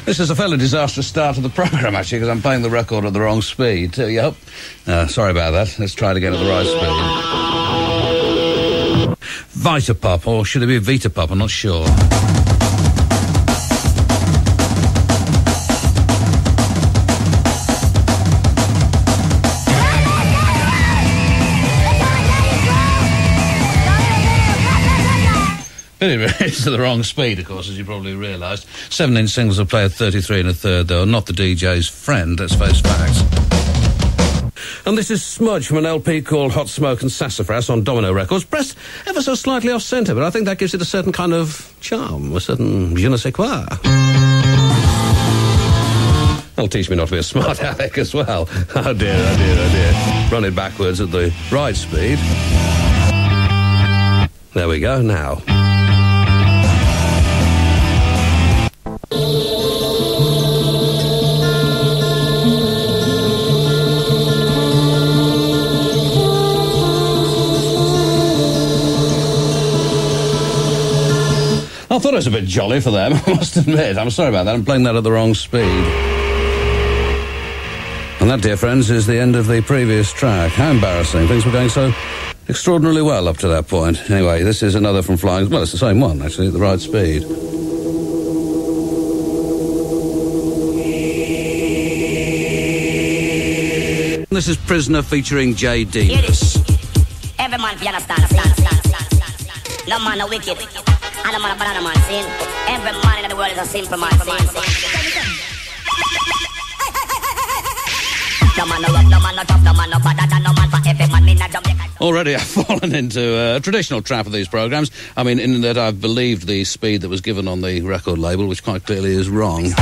This is a fairly disastrous start to the programme, actually, because I'm playing the record at the wrong speed. Yep. Sorry about that. Let's try it again at the right speed. Vitapop, or should it be Vitapop? I'm not sure. It's to the wrong speed, of course, as you probably realised. 7-inch singles will play at 33 and a third, though. Not the DJ's friend, let's face facts. And this is Smudge from an LP called Hot Smoke and Sassafras on Domino Records, pressed ever so slightly off-centre, but I think that gives it a certain kind of charm, a certain je ne sais quoi. That'll teach me not to be a smart aleck as well. Oh dear, oh dear, oh dear. Run it backwards at the right speed. There we go, now. I thought it was a bit jolly for them, I must admit. I'm sorry about that. I'm playing that at the wrong speed. And that, dear friends, is the end of the previous track. How embarrassing. Things were going so extraordinarily well up to that point. Anyway, this is another from Flying... Well, it's the same one, actually, at the right speed. This is Prisoner featuring J. Demas. Every man, you understand. No man, no wicked. And no man, a banana man, sin. Every man in the world is a simple man, sin. No man, no rough, no man, no tough, no man, no better than no man. For every man in a Jamaica. Already I've fallen into a traditional trap of these programmes. I mean, in that I've believed the speed that was given on the record label, which quite clearly is wrong.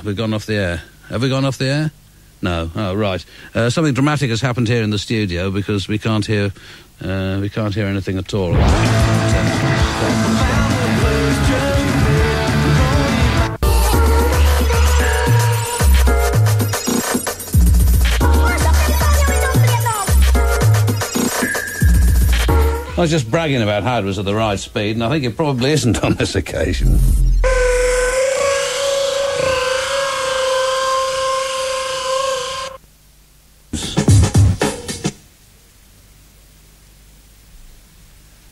We've gone off the air. Have we gone off the air? No. Oh, right. Something dramatic has happened here in the studio because we can't hear anything at all. I was just bragging about how it was at the right speed, and I think it probably isn't on this occasion.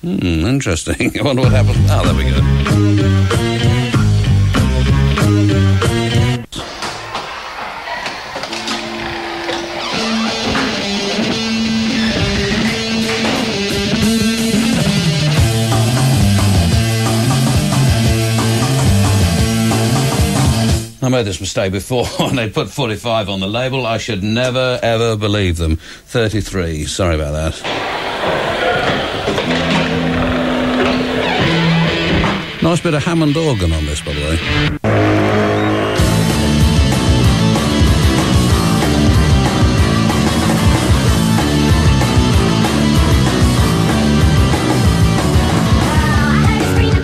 Interesting. I wonder what happened. Oh, there we go. I made this mistake before when they put 45 on the label. I should never, ever believe them. 33. Sorry about that. Nice bit of Hammond organ on this, by the way.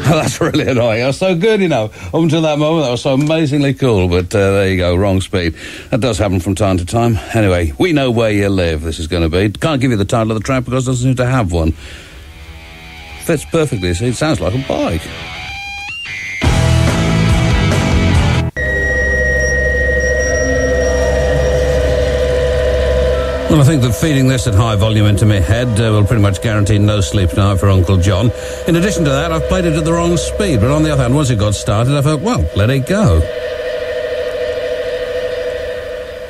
That's really annoying. I was so good, you know. Up until that moment, that was so amazingly cool. But there you go, wrong speed. That does happen from time to time. Anyway, We Know Where You Live, this is going to be. Can't give you the title of the track because it doesn't seem to have one. Fits perfectly, see, it sounds like a bike. Well, I think that feeding this at high volume into my head will pretty much guarantee no sleep tonight for Uncle John. In addition to that, I've played it at the wrong speed, but on the other hand, once it got started, I thought, well, let it go.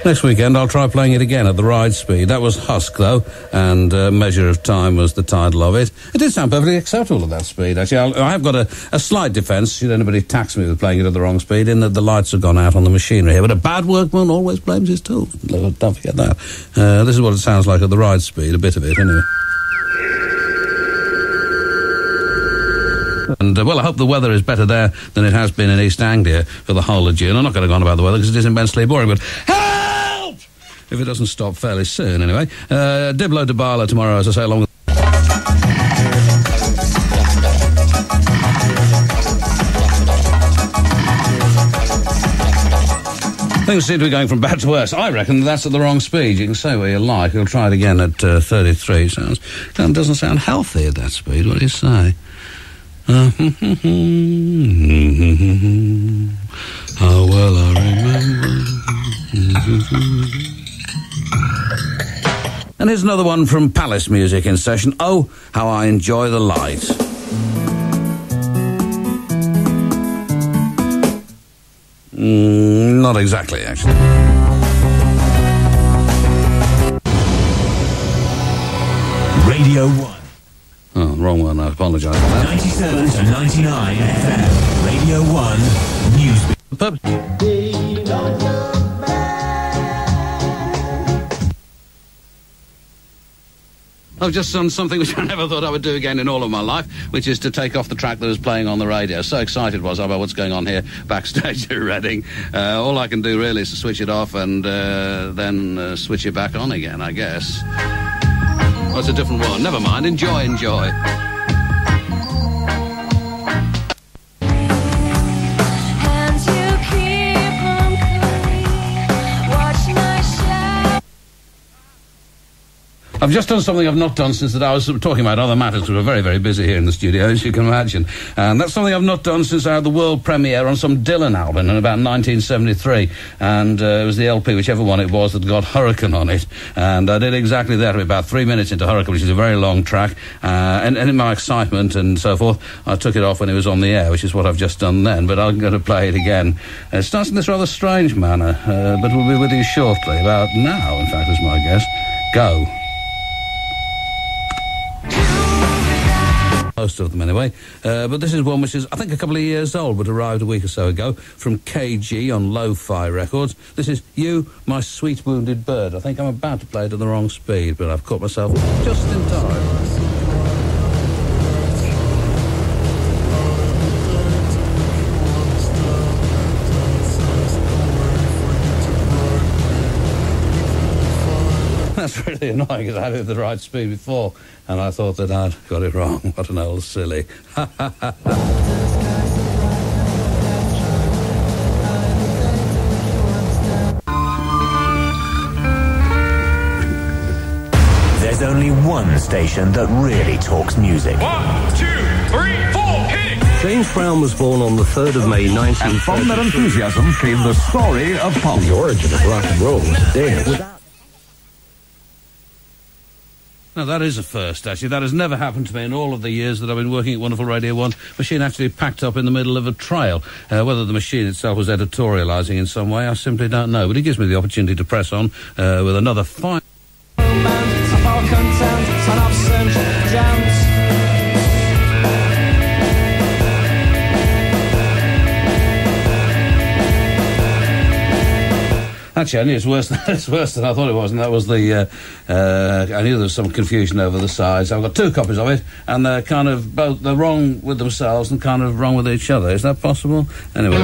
Next weekend, I'll try playing it again at the right speed. That was Husk, though, and Measure of Time was the title of it. It did sound perfectly acceptable at that speed, actually. I have got a slight defence, should anybody tax me with playing it at the wrong speed, in that the lights have gone out on the machinery here. But a bad workman always blames his tool. Don't forget that. This is what it sounds like at the right speed, a bit of it, anyway. And, well, I hope the weather is better there than it has been in East Anglia for the whole of June. I'm not going to go on about the weather because it is immensely boring, but help! If it doesn't stop fairly soon, anyway. Diblo Dibala tomorrow, as I say, along with... Things seem to be going from bad to worse. I reckon that's at the wrong speed. You can say what you like. We'll try it again at 33. That doesn't sound healthy at that speed. What do you say? How well I remember. And here's another one from Palace Music in session. Oh, how I enjoy the light. Not exactly, actually. Radio 1. Oh, wrong one. I apologise for that. 97 to 99 FM. Radio 1 News. I've just done something which I never thought I would do again in all of my life, which is to take off the track that was playing on the radio. So excited was I about what's going on here backstage at Reading. All I can do really is to switch it off and then switch it back on again, I guess. Oh, it's a different one. Never mind. Enjoy, enjoy. I've just done something I've not done since that I was talking about other matters, because we're very, very busy here in the studio, as you can imagine. And that's something I've not done since I had the world premiere on some Dylan album in about 1973. And it was the LP, whichever one it was, that got Hurricane on it. And I did exactly that about 3 minutes into Hurricane, which is a very long track. And in my excitement and so forth, I took it off when it was on the air, which is what I've just done then. But I'm going to play it again. It starts in this rather strange manner, but we'll be with you shortly. About now, in fact, is my guess. Go. Most of them anyway, but this is one which is I think a couple of years old but arrived a week or so ago from KG on Lo-Fi Records. This is You, My Sweet Wounded Bird. I think I'm about to play it at the wrong speed, but I've caught myself just in time. That's really annoying because I had it at the right speed before and I thought that I'd got it wrong. What an old silly. There's only one station that really talks music. 1, 2, 3, 4, hit it! James Brown was born on the 3rd of May, 1930. And from that enthusiasm came the story of pop. The origin of rock and roll was a dance. Now, that is a first, actually. That has never happened to me in all of the years that I've been working at Wonderful Radio 1. Machine actually packed up in the middle of a trail. Whether the machine itself was editorialising in some way, I simply don't know. But it gives me the opportunity to press on with another fine... Actually, I knew it's worse than I thought it was, and that was the... I knew there was some confusion over the sides. I've got 2 copies of it, and they're kind of both... They're wrong with themselves and kind of wrong with each other. Is that possible? Anyway...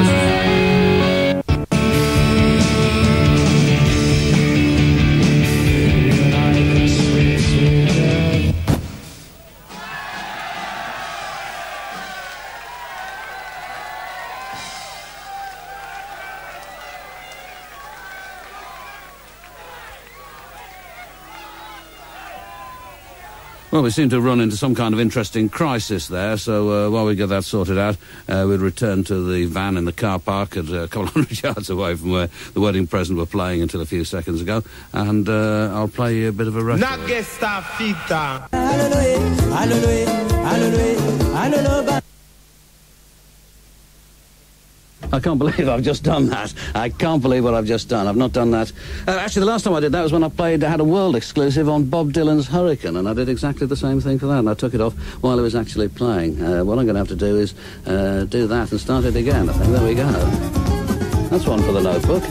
Well, we seem to have run into some kind of interesting crisis there, so while we get that sorted out, we'll return to the van in the car park at a couple of hundred yards away from where the wedding present were playing until a few seconds ago, and I'll play you a bit of a record. I can't believe I've just done that. I can't believe what I've just done. I've not done that. Actually, the last time I did that was when I had a world exclusive on Bob Dylan's Hurricane, and I did exactly the same thing for that, and I took it off while it was actually playing. What I'm going to have to do is do that and start it again, I think. There we go. That's one for the notebook.